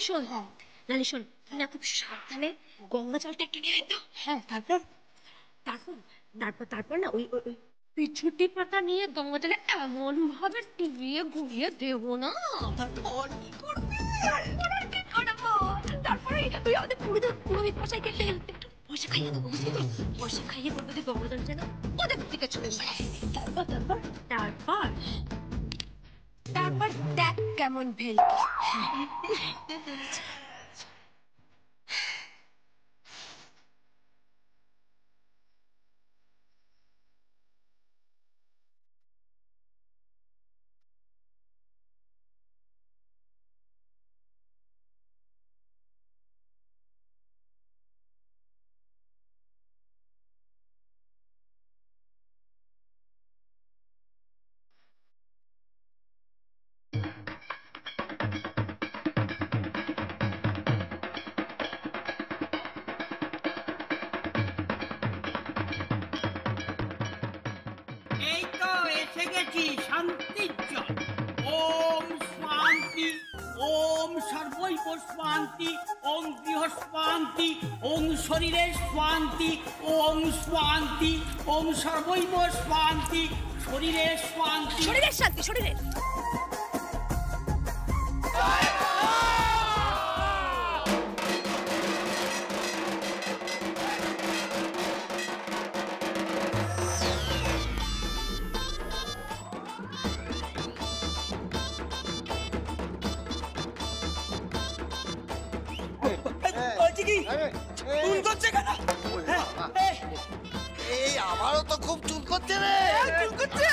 শোন, নানি শোন, না খুব সাবধানে গঙ্গা জলটা একটু নিয়ে তো। হ্যাঁ, তারপর তারপর তারপর তারপর না ওই পিছুটি পাতা নিয়ে গঙ্গা জলে এমন ভাবে ডুবিয়ে ঘুরিয়ে দেবো না। তারপর কি করবি? কি করবো? তারপরে ওই আমাদের পুরোহিত মশাইকে একটু পয়সা খাইয়ে দেবো, বুঝলি তো? পয়সা খাইয়ে করবো যে গঙ্গা জল যেন ওদের দিকে চলে যায়। তারপর তারপর তারপর তারপর দেখ কেমন ভেলকি। এই তো এসে গেছি শান্তির জল। ওম শান্তি, ওম সর্বৈব শান্তি, ওম গৃহ শান্তি, ওম শরীরের শান্তি, ওম শান্তি, ওম সর্বৈব শান্তি, শরীরের শান্তি। শরীরের শান্তি, শরীরের। এই আমারও তো খুব চুল করছে রে, চুল করছে।